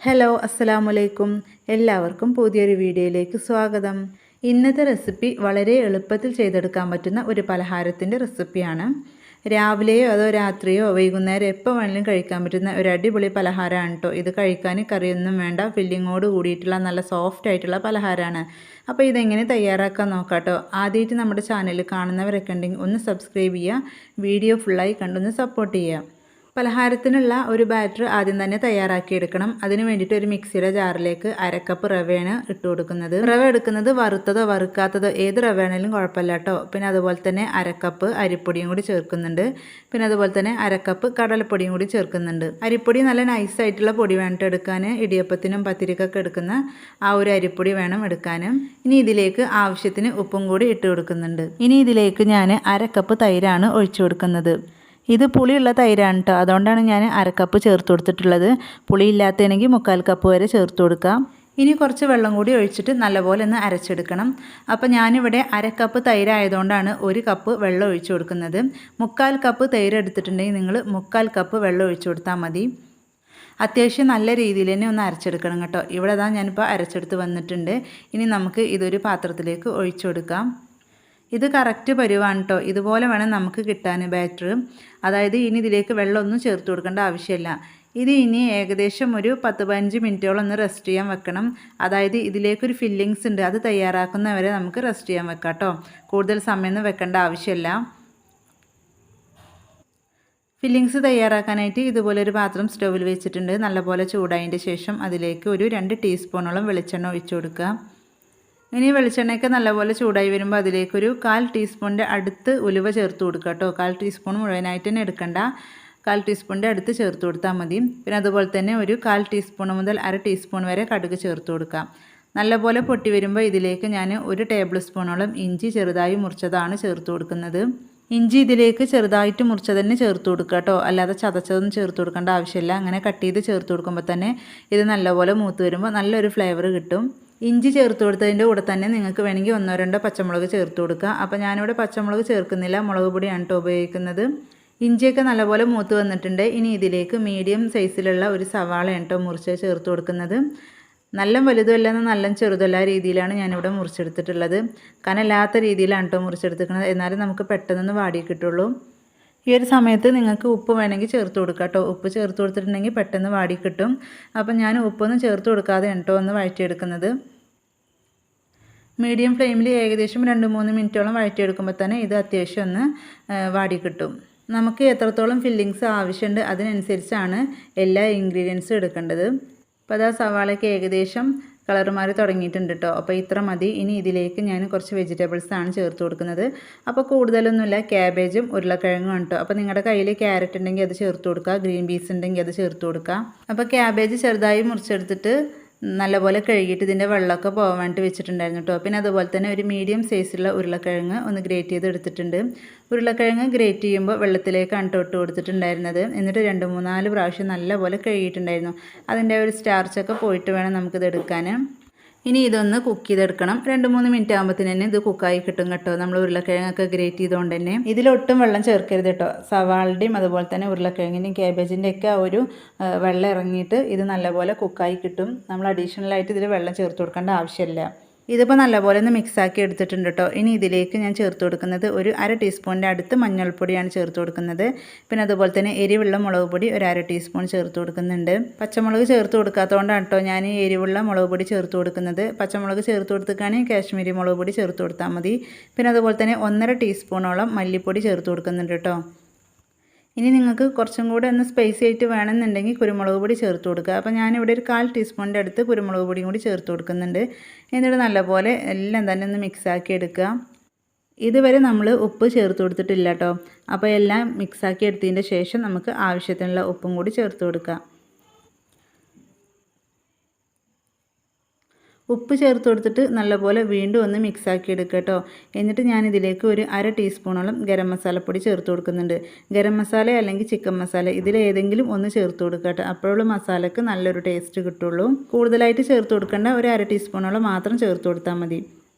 Hello അസ്സലാമലൈക്കും. എല്ലാവർക്കും പുതിയൊരു വീഡിയോയിലേക്ക് സ്വാഗതം. ഇന്നത്തെ റെസിപ്പി വളരെ എളുപ്പത്തിൽ ചെയ്തെടുക്കാൻ പറ്റുന്ന ഒരു പലഹാരത്തിൻ്റെ റെസിപ്പിയാണ്. രാവിലെയോ അതോ രാത്രിയോ വൈകുന്നേരം എപ്പോൾ വേണമെങ്കിലും കഴിക്കാൻ പറ്റുന്ന ഒരു അടിപൊളി പലഹാരമാണ് കേട്ടോ. ഇത് കഴിക്കാൻ കറിയൊന്നും വേണ്ട, ഫില്ലിങ്ങോട് കൂടിയിട്ടുള്ള നല്ല സോഫ്റ്റ് ആയിട്ടുള്ള പലഹാരമാണ്. അപ്പോൾ ഇതെങ്ങനെ തയ്യാറാക്കാൻ നോക്കാം കേട്ടോ. ആദ്യമായിട്ട് നമ്മുടെ ചാനൽ കാണുന്നവരൊക്കെ ഉണ്ടെങ്കിൽ ഒന്ന് സബ്സ്ക്രൈബ് ചെയ്യുക, വീഡിയോ ഫുള്ളായി കണ്ടൊന്ന് സപ്പോർട്ട് ചെയ്യുക. പലഹാരത്തിനുള്ള ഒരു ബാറ്റർ ആദ്യം തന്നെ തയ്യാറാക്കിയെടുക്കണം. അതിന് വേണ്ടിയിട്ട് ഒരു മിക്സിയുടെ ജാറിലേക്ക് അരക്കപ്പ് റവയാണ് ഇട്ട് കൊടുക്കുന്നത്. റവ എടുക്കുന്നത് വറുത്തതോ വറുക്കാത്തതോ ഏത് റവ ആണെങ്കിലും കുഴപ്പമില്ല കേട്ടോ. പിന്നെ അതുപോലെ തന്നെ അരക്കപ്പ് അരിപ്പൊടിയും കൂടി ചേർക്കുന്നുണ്ട്. പിന്നെ അതുപോലെ തന്നെ അരക്കപ്പ് കടലപ്പൊടിയും കൂടി ചേർക്കുന്നുണ്ട്. അരിപ്പൊടി നല്ല നൈസായിട്ടുള്ള പൊടി വേണം എടുക്കാൻ. ഇടിയപ്പത്തിനും പത്തിരിക്കൊക്കെ എടുക്കുന്ന ആ ഒരു അരിപ്പൊടി വേണം എടുക്കാനും. ഇനി ഇതിലേക്ക് ആവശ്യത്തിന് ഉപ്പും കൂടി ഇട്ട് കൊടുക്കുന്നുണ്ട്. ഇനി ഇതിലേക്ക് ഞാൻ അരക്കപ്പ് തൈരാണ് ഒഴിച്ചു കൊടുക്കുന്നത്. ഇത് പുളിയുള്ള തൈരാണ് കേട്ടോ, അതുകൊണ്ടാണ് ഞാൻ അരക്കപ്പ് ചേർത്ത് കൊടുത്തിട്ടുള്ളത്. പുളി ഇല്ലാത്തതാണെങ്കിൽ 3/4 കപ്പ് വരെ ചേർത്ത് കൊടുക്കാം. ഇനി കുറച്ച് വെള്ളം കൂടി ഒഴിച്ചിട്ട് നല്ലപോലെ ഒന്ന് അരച്ചെടുക്കണം. അപ്പോൾ ഞാനിവിടെ അരക്കപ്പ് തൈരായതുകൊണ്ടാണ് 1 കപ്പ് വെള്ളം ഒഴിച്ചു കൊടുക്കുന്നത്. 3/4 കപ്പ് തൈര് എടുത്തിട്ടുണ്ടെങ്കിൽ നിങ്ങൾ 3/4 കപ്പ് വെള്ളം ഒഴിച്ചു കൊടുത്താൽ മതി. അത്യാവശ്യം നല്ല രീതിയിൽ തന്നെ ഒന്ന് അരച്ചെടുക്കണം കേട്ടോ. ഇവിടെ ഞാനിപ്പോൾ അരച്ചെടുത്ത് വന്നിട്ടുണ്ട്. ഇനി നമുക്ക് ഇതൊരു പാത്രത്തിലേക്ക് ഒഴിച്ചു കൊടുക്കാം. ഇത് കറക്റ്റ് പരുവാണ് കേട്ടോ. ഇതുപോലെ വേണം നമുക്ക് കിട്ടാൻ ബാറ്റർ. അതായത് ഇനി ഇതിലേക്ക് വെള്ളമൊന്നും ചേർത്ത് കൊടുക്കേണ്ട ആവശ്യമില്ല. ഇത് ഇനി ഏകദേശം ഒരു 10-15 മിനിറ്റോളം ഒന്ന് റെസ്റ്റ് ചെയ്യാൻ വെക്കണം. അതായത് ഇതിലേക്കൊരു ഫില്ലിങ്സ് ഉണ്ട്, അത് തയ്യാറാക്കുന്നവരെ നമുക്ക് റെസ്റ്റ് ചെയ്യാൻ വെക്കാം കേട്ടോ. കൂടുതൽ സമയമൊന്നും വെക്കേണ്ട ആവശ്യമില്ല. ഫില്ലിങ്സ് തയ്യാറാക്കാനായിട്ട് ഇതുപോലെ ഒരു പാത്രം സ്റ്റൗവിൽ വെച്ചിട്ടുണ്ട്. നല്ലപോലെ ചൂടായതിൻ്റെ ശേഷം അതിലേക്ക് ഒരു 2 ടീസ്പൂണോളം വെളിച്ചെണ്ണ ഒഴിച്ചു കൊടുക്കുക. ഇനി വെളിച്ചെണ്ണയൊക്കെ നല്ലപോലെ ചൂടായി വരുമ്പോൾ അതിലേക്കൊരു 1/4 ടീസ്പൂണിൻ്റെ അടുത്ത് ഉലുവ ചേർത്ത് കൊടുക്കുക കേട്ടോ. 1/4 ടീസ്പൂൺ മുഴുവനായിട്ട് തന്നെ എടുക്കണ്ട, 1/4 ടീസ്പൂണിൻ്റെ അടുത്ത് ചേർത്ത് കൊടുത്താൽ മതി. പിന്നെ അതുപോലെ തന്നെ ഒരു 1/4 ടീസ്പൂൺ മുതൽ 1/2 ടീസ്പൂൺ വരെ കടുക് ചേർത്ത് കൊടുക്കാം. നല്ലപോലെ പൊട്ടി വരുമ്പോൾ ഇതിലേക്ക് ഞാൻ 1 ടേബിൾ സ്പൂണോളം ഇഞ്ചി ചെറുതായി മുറിച്ചതാണ് ചേർത്ത് കൊടുക്കുന്നത്. ഇഞ്ചി ഇതിലേക്ക് ചെറുതായിട്ട് മുറിച്ചത് തന്നെ ചേർത്ത് കൊടുക്കുക കേട്ടോ, അല്ലാതെ ചതച്ചതൊന്നും ചേർത്ത് കൊടുക്കേണ്ട ആവശ്യമില്ല. അങ്ങനെ കട്ട് ചെയ്ത് ചേർത്ത് കൊടുക്കുമ്പോൾ തന്നെ ഇത് നല്ലപോലെ മൂത്ത് വരുമ്പോൾ നല്ലൊരു ഫ്ലേവർ കിട്ടും. ഇഞ്ചി ചേർത്ത് കൊടുത്തതിൻ്റെ കൂടെ തന്നെ നിങ്ങൾക്ക് വേണമെങ്കിൽ 1-2 പച്ചമുളക് ചേർത്ത് കൊടുക്കുക. അപ്പോൾ ഞാനിവിടെ പച്ചമുളക് ചേർക്കുന്നില്ല, മുളക് പൊടിയാണ് കേട്ടോ ഉപയോഗിക്കുന്നത്. ഇഞ്ചിയൊക്കെ നല്ലപോലെ മൂത്ത് വന്നിട്ടുണ്ട്. ഇനി ഇതിലേക്ക് മീഡിയം സൈസിലുള്ള ഒരു സവാളയാണ് കേട്ടോ മുറിച്ച് ചേർത്ത് കൊടുക്കുന്നത്. നല്ല വലുതുമല്ല നല്ല ചെറുതല്ല രീതിയിലാണ് ഞാനിവിടെ മുറിച്ചെടുത്തിട്ടുള്ളത്. കനല്ലാത്ത രീതിയിലാണ് കേട്ടോ മുറിച്ചെടുത്തിരിക്കുന്നത്. എന്നാലും നമുക്ക് പെട്ടെന്നൊന്ന് വാടി കിട്ടുള്ളൂ. ഈ ഒരു സമയത്ത് നിങ്ങൾക്ക് ഉപ്പ് വേണമെങ്കിൽ ചേർത്ത് കൊടുക്കുക കേട്ടോ. ഉപ്പ് ചേർത്ത് കൊടുത്തിട്ടുണ്ടെങ്കിൽ പെട്ടെന്ന് വാടി കിട്ടും. അപ്പം ഞാൻ ഉപ്പൊന്നും ചേർത്ത് കൊടുക്കാതെ കേട്ടോ ഒന്ന് വഴറ്റിയെടുക്കുന്നത്. മീഡിയം ഫ്ലെയിമിൽ ഏകദേശം 2-3 മിനിറ്റോളം വഴറ്റിയെടുക്കുമ്പോൾ തന്നെ ഇത് അത്യാവശ്യം ഒന്ന് വാടി കിട്ടും. നമുക്ക് എത്രത്തോളം ഫില്ലിങ്സ് ആവശ്യമുണ്ട് അതിനനുസരിച്ചാണ് എല്ലാ ഇൻഗ്രീഡിയൻസും എടുക്കേണ്ടത്. അപ്പോൾ സവാളയ്ക്ക് ഏകദേശം കളർ മാറി തുടങ്ങിയിട്ടുണ്ട് കേട്ടോ. അപ്പോൾ ഇത്ര മതി. ഇനി ഇതിലേക്ക് ഞാൻ കുറച്ച് വെജിറ്റബിൾസാണ് ചേർത്ത് കൊടുക്കുന്നത്. അപ്പോൾ കൂടുതലൊന്നുമില്ല, ക്യാബേജും ഉരുളക്കിഴങ്ങും ആണ് കേട്ടോ. അപ്പോൾ നിങ്ങളുടെ കയ്യിൽ ക്യാരറ്റ് ഉണ്ടെങ്കിൽ അത് ചേർത്ത് കൊടുക്കുക, ഗ്രീൻ പീസ് ഉണ്ടെങ്കിൽ അത് ചേർത്ത് കൊടുക്കുക. അപ്പോൾ ക്യാബേജ് ചെറുതായി മുറിച്ചെടുത്തിട്ട് നല്ലപോലെ കഴുകിയിട്ട് ഇതിൻ്റെ വെള്ളമൊക്കെ പോകാൻ വേണ്ടി വെച്ചിട്ടുണ്ടായിരുന്നു കേട്ടോ. പിന്നെ അതുപോലെ തന്നെ ഒരു മീഡിയം സൈസുള്ള ഉരുളക്കിഴങ്ങ് ഒന്ന് ഗ്രേറ്റ് ചെയ്ത് എടുത്തിട്ടുണ്ട്. ഉരുളക്കിഴങ്ങ് ഗ്രേറ്റ് ചെയ്യുമ്പോൾ വെള്ളത്തിലേക്കാണ് ഇട്ട് കൊടുത്തിട്ടുണ്ടായിരുന്നത്. എന്നിട്ട് 2-3-4 പ്രാവശ്യം നല്ലപോലെ കഴുകിയിട്ടുണ്ടായിരുന്നു. അതിൻ്റെ ഒരു സ്റ്റാർച്ചൊക്കെ പോയിട്ട് വേണം നമുക്കിത് എടുക്കാൻ. ഇനി ഇതൊന്ന് കുക്ക് ചെയ്തെടുക്കണം. 2-3 മിനിറ്റ് ആകുമ്പോഴത്തേന് തന്നെ ഇത് കുക്കായി കിട്ടും കേട്ടോ. നമ്മൾ ഉരുളക്കിഴങ്ങൊക്കെ ഗ്രേറ്റ് ചെയ്തുകൊണ്ട് തന്നെ ഇതിലൊട്ടും വെള്ളം ചേർക്കരുത് കേട്ടോ. സവാളയുടെയും അതുപോലെ തന്നെ ഉരുളക്കിഴങ്ങിൻ്റെയും ക്യാബേജിൻ്റെ ഒക്കെ ആ ഒരു വെള്ളം ഇറങ്ങിയിട്ട് ഇത് നല്ലപോലെ കുക്കായി കിട്ടും. നമ്മൾ അഡീഷണലായിട്ട് ഇതിൽ വെള്ളം ചേർത്ത് കൊടുക്കേണ്ട ആവശ്യമില്ല. ഇതിപ്പോൾ നല്ലപോലെ ഒന്ന് മിക്സാക്കി എടുത്തിട്ടുണ്ട് കേട്ടോ. ഇനി ഇതിലേക്ക് ഞാൻ ചേർത്ത് കൊടുക്കുന്നത് ഒരു 1/2 ടീസ്പൂണിൻ്റെ അടുത്ത് മഞ്ഞൾപ്പൊടിയാണ് ചേർത്ത് കൊടുക്കുന്നത്. പിന്നെ അതുപോലെ തന്നെ എരിവുള്ള മുളക് പൊടി ഒരു 1/2 ടീസ്പൂൺ ചേർത്ത് കൊടുക്കുന്നുണ്ട്. പച്ചമുളക് ചേർത്ത് കൊടുക്കാത്തതുകൊണ്ടാണ് കേട്ടോ ഞാൻ ഈ എരിവുള്ള മുളക് പൊടി ചേർത്ത് കൊടുക്കുന്നത്. പച്ചമുളക് ചേർത്ത് കൊടുത്തിട്ടാണെങ്കിൽ കാശ്മീരി മുളക് പൊടി ചേർത്ത് കൊടുത്താൽ മതി. പിന്നെ അതുപോലെ തന്നെ 1/2 ടീസ്പൂണോളം മല്ലിപ്പൊടി ചേർത്ത് കൊടുക്കുന്നുണ്ട് കേട്ടോ. ഇനി നിങ്ങൾക്ക് കുറച്ചും കൂടെ ഒന്ന് സ്പൈസി ആയിട്ട് വേണമെന്നുണ്ടെങ്കിൽ കുരുമുളക് പൊടി ചേർത്ത് കൊടുക്കുക. അപ്പോൾ ഞാനിവിടെ ഒരു 1/4 ടീസ്പൂണിൻ്റെ അടുത്ത് കുരുമുളക് പൊടിയും കൂടി ചേർത്ത് കൊടുക്കുന്നുണ്ട്. എന്നിട്ട് നല്ലപോലെ എല്ലാം തന്നെ ഒന്ന് മിക്സാക്കി എടുക്കുക. ഇതുവരെ നമ്മൾ ഉപ്പ് ചേർത്ത് കൊടുത്തിട്ടില്ല കേട്ടോ. അപ്പോൾ എല്ലാം മിക്സാക്കി എടുത്തതിൻ്റെ ശേഷം നമുക്ക് ആവശ്യത്തിനുള്ള ഉപ്പും കൂടി ചേർത്ത് കൊടുക്കുക. ഉപ്പ് ചേർത്ത് കൊടുത്തിട്ട് നല്ലപോലെ വീണ്ടും ഒന്ന് മിക്സാക്കി എടുക്കുക കേട്ടോ. എന്നിട്ട് ഞാനിതിലേക്ക് ഒരു 1/2 ടീസ്പൂണോളം ഗരം മസാലപ്പൊടി ചേർത്ത് കൊടുക്കുന്നുണ്ട്. ഗരം മസാല അല്ലെങ്കിൽ ചിക്കൻ മസാല ഇതിലേതെങ്കിലും ഒന്ന് ചേർത്ത് കൊടുക്കുക കേട്ടോ. അപ്പോഴുള്ള മസാലയ്ക്ക് നല്ലൊരു ടേസ്റ്റ് കിട്ടുള്ളൂ. കൂടുതലായിട്ട് ചേർത്ത് കൊടുക്കേണ്ട, ഒരു 1/2 ടീസ്പൂണോളം മാത്രം ചേർത്ത് കൊടുത്താൽ മതി.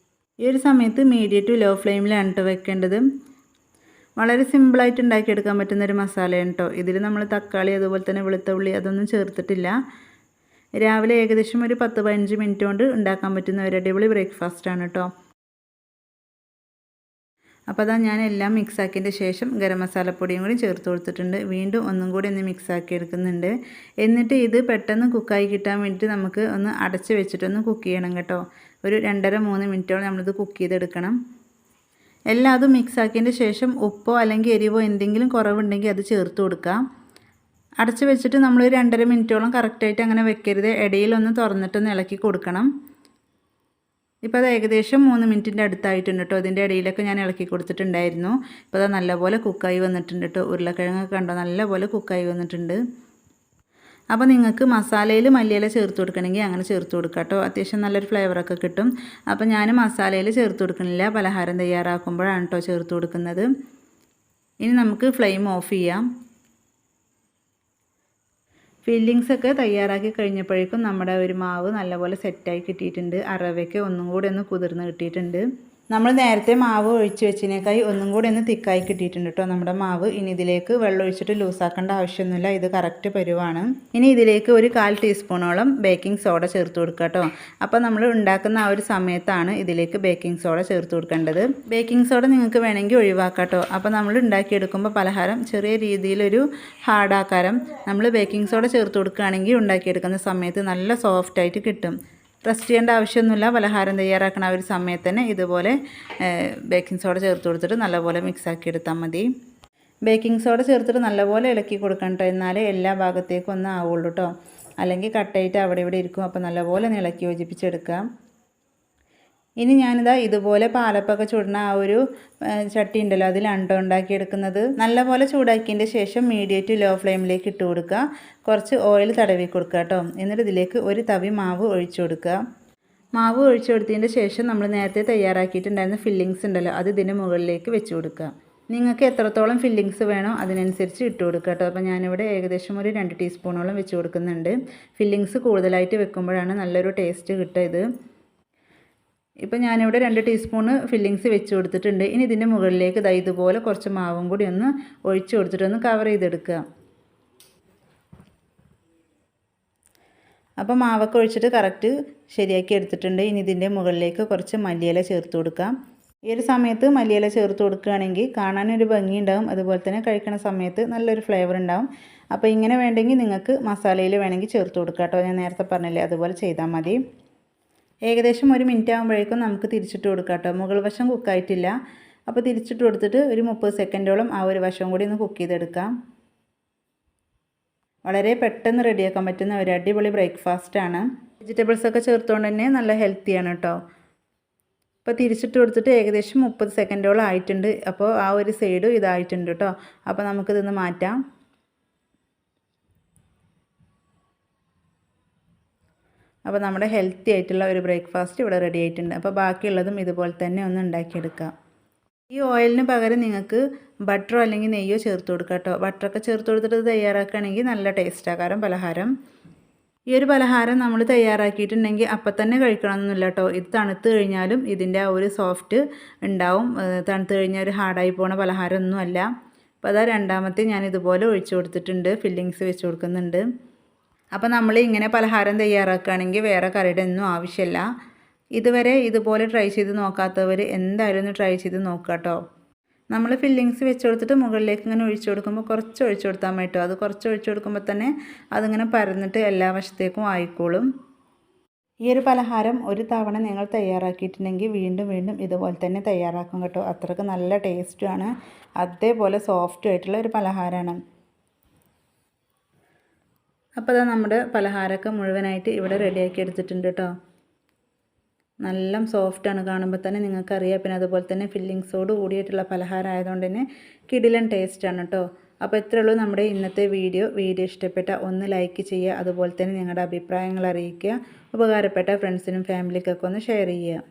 ഈ ഒരു സമയത്ത് മീഡിയം ടു ലോ ഫ്ലെയിമിലാണ് കേട്ടോ വെക്കേണ്ടത്. വളരെ സിമ്പിളായിട്ട് ഉണ്ടാക്കിയെടുക്കാൻ പറ്റുന്നൊരു മസാലയാണ് കേട്ടോ. ഇതിൽ നമ്മൾ തക്കാളി അതുപോലെ തന്നെ വെളുത്തുള്ളി അതൊന്നും ചേർത്തിട്ടില്ല. രാവിലെ ഏകദേശം ഒരു 10-15 മിനിറ്റ് കൊണ്ട് ഉണ്ടാക്കാൻ പറ്റുന്ന ഒരു അടിപൊളി ബ്രേക്ക്ഫാസ്റ്റാണ് കേട്ടോ. അപ്പോൾ അതാ ഞാൻ എല്ലാം മിക്സാക്കിയതിൻ്റെ ശേഷം ഗരം മസാലപ്പൊടിയും കൂടി ചേർത്ത് കൊടുത്തിട്ടുണ്ട്. വീണ്ടും ഒന്നും കൂടി ഒന്ന് മിക്സാക്കി എടുക്കുന്നുണ്ട്. എന്നിട്ട് ഇത് പെട്ടെന്ന് കുക്കായി കിട്ടാൻ വേണ്ടിയിട്ട് നമുക്ക് ഒന്ന് അടച്ച് വെച്ചിട്ടൊന്ന് കുക്ക് ചെയ്യണം കേട്ടോ. ഒരു 2-3 മിനിറ്റോളം നമ്മളിത് കുക്ക് ചെയ്തെടുക്കണം. എല്ലാം അതും മിക്സാക്കിയതിൻ്റെ ശേഷം ഉപ്പോ അല്ലെങ്കിൽ എരിവോ എന്തെങ്കിലും കുറവുണ്ടെങ്കിൽ അത് ചേർത്ത് കൊടുക്കാം. അടച്ച് വെച്ചിട്ട് നമ്മൾ 2.5 മിനിറ്റോളം കറക്റ്റായിട്ട് അങ്ങനെ വെക്കരുത്. ഇടയിലൊന്ന് തുറന്നിട്ടൊന്ന് ഇളക്കി കൊടുക്കണം. ഇപ്പോൾ അത് ഏകദേശം 3 മിനിറ്റിൻ്റെ അടുത്തായിട്ടുണ്ട് കേട്ടോ. ഇതിൻ്റെ ഇടയിലൊക്കെ ഞാൻ ഇളക്കി കൊടുത്തിട്ടുണ്ടായിരുന്നു. ഇപ്പോൾ അത് നല്ലപോലെ കുക്കായി വന്നിട്ടുണ്ട് കേട്ടോ. ഉരുളക്കിഴങ്ങൊക്കെ കണ്ടോ നല്ലപോലെ കുക്കായി വന്നിട്ടുണ്ട്. അപ്പോൾ നിങ്ങൾക്ക് മസാലയിൽ മല്ലിയില ചേർത്ത് കൊടുക്കണമെങ്കിൽ അങ്ങനെ ചേർത്ത് കൊടുക്കുക കേട്ടോ. അത്യാവശ്യം നല്ലൊരു ഫ്ലേവറൊക്കെ കിട്ടും. അപ്പോൾ ഞാൻ മസാലയിൽ ചേർത്ത് കൊടുക്കണില്ല, പലഹാരം തയ്യാറാക്കുമ്പോഴാണ് കേട്ടോ ചേർത്ത് കൊടുക്കുന്നത്. ഇനി നമുക്ക് ഫ്ലെയിം ഓഫ് ചെയ്യാം. ഫില്ലിങ്സൊക്കെ തയ്യാറാക്കി കഴിഞ്ഞപ്പോഴേക്കും നമ്മുടെ ഒരു മാവ് നല്ലപോലെ സെറ്റായി കിട്ടിയിട്ടുണ്ട്. അറവയ്ക്ക് ഒന്നും കൂടി ഒന്ന് കുതിർന്ന് കിട്ടിയിട്ടുണ്ട്. നമ്മൾ നേരത്തെ മാവ് ഒഴിച്ച് വെച്ചതിനേക്കായി ഒന്നും കൂടി ഒന്ന് തിക്കായി കിട്ടിയിട്ടുണ്ട് കേട്ടോ നമ്മുടെ മാവ്. ഇനി ഇതിലേക്ക് വെള്ളം ഒഴിച്ചിട്ട് ലൂസാക്കേണ്ട ആവശ്യമൊന്നുമില്ല. ഇത് കറക്റ്റ് പരുവാണ്. ഇനി ഇതിലേക്ക് ഒരു 1/4 ടീസ്പൂണോളം ബേക്കിംഗ് സോഡ ചേർത്ത് കൊടുക്കുക കേട്ടോ. അപ്പോൾ നമ്മൾ ഉണ്ടാക്കുന്ന ആ ഒരു സമയത്താണ് ഇതിലേക്ക് ബേക്കിംഗ് സോഡ ചേർത്ത് കൊടുക്കേണ്ടത്. ബേക്കിംഗ് സോഡ നിങ്ങൾക്ക് വേണമെങ്കിൽ ഒഴിവാക്കാം കേട്ടോ. അപ്പോൾ നമ്മൾ ഉണ്ടാക്കിയെടുക്കുമ്പോൾ പലഹാരം ചെറിയ രീതിയിലൊരു ഹാർഡാക്കാരം നമ്മൾ ബേക്കിംഗ് സോഡ ചേർത്ത് കൊടുക്കുകയാണെങ്കിൽ ഉണ്ടാക്കിയെടുക്കുന്ന സമയത്ത് നല്ല സോഫ്റ്റായിട്ട് കിട്ടും. റെസ്റ്റ് ചെയ്യേണ്ട ആവശ്യമൊന്നുമില്ല. പലഹാരം തയ്യാറാക്കണ ആ ഒരു സമയത്ത് തന്നെ ഇതുപോലെ ബേക്കിംഗ് സോഡ ചേർത്ത് കൊടുത്തിട്ട് നല്ലപോലെ മിക്സാക്കി എടുത്താൽ മതി. ബേക്കിംഗ് സോഡ ചേർത്തിട്ട് നല്ലപോലെ ഇളക്കി കൊടുക്കണം കേട്ടോ. എന്നാലേ എല്ലാ ഭാഗത്തേക്കും ഒന്ന് ആവുള്ളൂ കേട്ടോ. അല്ലെങ്കിൽ കട്ടായിട്ട് അവിടെ ഇവിടെ ഇരിക്കും. അപ്പോൾ നല്ലപോലെ ഒന്ന് ഇളക്കി യോജിപ്പിച്ചെടുക്കാം. ഇനി ഞാനിതാ ഇതുപോലെ പാലപ്പൊക്കെ ചുടുന്ന ആ ഒരു ചട്ടി ഉണ്ടല്ലോ, അതിലാണ് ഉണ്ടാക്കിയെടുക്കുന്നത്. നല്ലപോലെ ചൂടാക്കിയതിൻ്റെ ശേഷം മീഡിയം ടു ലോ ഫ്ലെയിമിലേക്ക് ഇട്ട് കൊടുക്കുക. കുറച്ച് ഓയിൽ തടവി കൊടുക്കുക കേട്ടോ. എന്നിട്ട് ഇതിലേക്ക് ഒരു തവി മാവ് ഒഴിച്ചു കൊടുക്കുക. മാവ് ഒഴിച്ചു കൊടുത്തതിൻ്റെ ശേഷം നമ്മൾ നേരത്തെ തയ്യാറാക്കിയിട്ടുണ്ടായിരുന്ന ഫില്ലിങ്സ് ഉണ്ടല്ലോ, അത് ഇതിൻ്റെ മുകളിലേക്ക് വെച്ച് കൊടുക്കുക. നിങ്ങൾക്ക് എത്രത്തോളം ഫില്ലിങ്സ് വേണോ അതിനനുസരിച്ച് ഇട്ട് കൊടുക്കുക കേട്ടോ. അപ്പോൾ ഞാനിവിടെ ഏകദേശം ഒരു 2 ടീസ്പൂണോളം വെച്ച് കൊടുക്കുന്നുണ്ട്. ഫില്ലിങ്സ് കൂടുതലായിട്ട് വെക്കുമ്പോഴാണ് നല്ലൊരു ടേസ്റ്റ് കിട്ടുക ഇത്. ഇപ്പോൾ ഞാനിവിടെ 2 ടീസ്പൂണ് ഫില്ലിങ്സ് വെച്ച് കൊടുത്തിട്ടുണ്ട്. ഇനി ഇതിൻ്റെ മുകളിലേക്ക് ഇതുപോലെ കുറച്ച് മാവും കൂടി ഒന്ന് ഒഴിച്ച് കൊടുത്തിട്ടൊന്ന് കവർ ചെയ്തെടുക്കുക. അപ്പോൾ മാവൊക്കെ ഒഴിച്ചിട്ട് കറക്റ്റ് ശരിയാക്കി എടുത്തിട്ടുണ്ട്. ഇനി ഇതിൻ്റെ മുകളിലേക്ക് കുറച്ച് മല്ലിയില ചേർത്ത് കൊടുക്കാം. ഈ ഒരു സമയത്ത് മല്ലിയില ചേർത്ത് കൊടുക്കുകയാണെങ്കിൽ കാണാനൊരു ഭംഗി ഉണ്ടാവും. അതുപോലെ തന്നെ കഴിക്കുന്ന സമയത്ത് നല്ലൊരു ഫ്ലേവർ ഉണ്ടാവും. അപ്പോൾ ഇങ്ങനെ വേണ്ടെങ്കിൽ നിങ്ങൾക്ക് മസാലയിൽ വേണമെങ്കിൽ ചേർത്ത് കൊടുക്കാം കേട്ടോ. ഞാൻ നേരത്തെ പറഞ്ഞില്ലേ, അതുപോലെ ചെയ്താൽ മതി. ഏകദേശം 1 മിനിറ്റ് ആകുമ്പോഴേക്കും നമുക്ക് തിരിച്ചിട്ട് കൊടുക്കാം കേട്ടോ. മുകൾ വശം കുക്കായിട്ടില്ല. അപ്പോൾ തിരിച്ചിട്ട് കൊടുത്തിട്ട് ഒരു 30 സെക്കൻഡോളം ആ ഒരു വശം കൂടി ഒന്ന് കുക്ക് ചെയ്തെടുക്കാം. വളരെ പെട്ടെന്ന് റെഡിയാക്കാൻ പറ്റുന്ന ഒരു അടിപൊളി ബ്രേക്ക്ഫാസ്റ്റാണ്. വെജിറ്റബിൾസൊക്കെ ചേർത്തുകൊണ്ട് തന്നെ നല്ല ഹെൽത്തിയാണ് കേട്ടോ. ഇപ്പോൾ തിരിച്ചിട്ട് കൊടുത്തിട്ട് ഏകദേശം 30 സെക്കൻഡോളം ആയിട്ടുണ്ട്. അപ്പോൾ ആ ഒരു സൈഡ് ഇതായിട്ടുണ്ട് കേട്ടോ. അപ്പോൾ നമുക്കിതൊന്ന് മാറ്റാം. അപ്പോൾ നമ്മുടെ ഹെൽത്തി ആയിട്ടുള്ള ഒരു ബ്രേക്ക്ഫാസ്റ്റ് ഇവിടെ റെഡി ആയിട്ടുണ്ട്. അപ്പോൾ ബാക്കിയുള്ളതും ഇതുപോലെ തന്നെ ഒന്ന് ഉണ്ടാക്കിയെടുക്കാം. ഈ ഓയിലിന് പകരം നിങ്ങൾക്ക് ബട്ടറോ അല്ലെങ്കിൽ നെയ്യോ ചേർത്ത് കൊടുക്കാം കേട്ടോ. ബട്ടറൊക്കെ ചേർത്ത് കൊടുത്തിട്ട് തയ്യാറാക്കുകയാണെങ്കിൽ നല്ല ടേസ്റ്റാകാരം പലഹാരം. ഈ ഒരു പലഹാരം നമ്മൾ തയ്യാറാക്കിയിട്ടുണ്ടെങ്കിൽ അപ്പം തന്നെ കഴിക്കണമെന്നൊന്നുമില്ല കേട്ടോ. ഇത് തണുത്ത് കഴിഞ്ഞാലും ഇതിൻ്റെ ആ ഒരു സോഫ്റ്റ് ഉണ്ടാവും. തണുത്ത് കഴിഞ്ഞാൽ ഒരു ഹാർഡായി പോണ പലഹാരമൊന്നുമല്ല. അപ്പോൾ അതാ രണ്ടാമത്തെ ഞാൻ ഇതുപോലെ ഒഴിച്ചു കൊടുത്തിട്ടുണ്ട്. ഫില്ലിങ്സ് വെച്ച് കൊടുക്കുന്നുണ്ട്. അപ്പോൾ നമ്മൾ ഇങ്ങനെ പലഹാരം തയ്യാറാക്കുകയാണെങ്കിൽ വേറെ കറിയുടെ ഒന്നും ആവശ്യമില്ല. ഇതുവരെ ഇതുപോലെ ട്രൈ ചെയ്ത് നോക്കാത്തവർ എന്തായാലും ഒന്ന് ട്രൈ ചെയ്ത് നോക്കുക കേട്ടോ. നമ്മൾ ഫില്ലിങ്സ് വെച്ച് കൊടുത്തിട്ട് മുകളിലേക്ക് ഇങ്ങനെ ഒഴിച്ചു കൊടുക്കുമ്പോൾ കുറച്ച് ഒഴിച്ചു കൊടുത്താൽ മതി കേട്ടോ. അത് കുറച്ച് ഒഴിച്ചു കൊടുക്കുമ്പോൾ തന്നെ അതിങ്ങനെ പരന്നിട്ട് എല്ലാ വശത്തേക്കും ആയിക്കോളും. ഈ ഒരു പലഹാരം ഒരു തവണ നിങ്ങൾ തയ്യാറാക്കിയിട്ടുണ്ടെങ്കിൽ വീണ്ടും വീണ്ടും ഇതുപോലെ തന്നെ തയ്യാറാക്കും കേട്ടോ. അത്രയ്ക്ക് നല്ല ടേസ്റ്റുമാണ്. അതേപോലെ സോഫ്റ്റും ആയിട്ടുള്ള ഒരു പലഹാരമാണ്. അപ്പോൾ അതാ നമ്മുടെ പലഹാരമൊക്കെ മുഴുവനായിട്ട് ഇവിടെ റെഡിയാക്കി എടുത്തിട്ടുണ്ട് കേട്ടോ. നല്ല സോഫ്റ്റാണ്, കാണുമ്പോൾ തന്നെ നിങ്ങൾക്കറിയാം. പിന്നെ അതുപോലെ തന്നെ ഫില്ലിങ്സോട് കൂടിയിട്ടുള്ള പലഹാരം ആയതുകൊണ്ട് തന്നെ കിടിലൻ ടേസ്റ്റാണ് കേട്ടോ. അപ്പോൾ ഇത്രയേ ഉള്ളൂ നമ്മുടെ ഇന്നത്തെ വീഡിയോ ഇഷ്ടപ്പെട്ട ഒന്ന് ലൈക്ക് ചെയ്യുക. അതുപോലെ തന്നെ നിങ്ങളുടെ അഭിപ്രായങ്ങൾ അറിയിക്കുക. ഉപകാരപ്പെട്ട ഫ്രണ്ട്സിനും ഫാമിലിക്കൊക്കെ ഒന്ന് ഷെയർ ചെയ്യുക.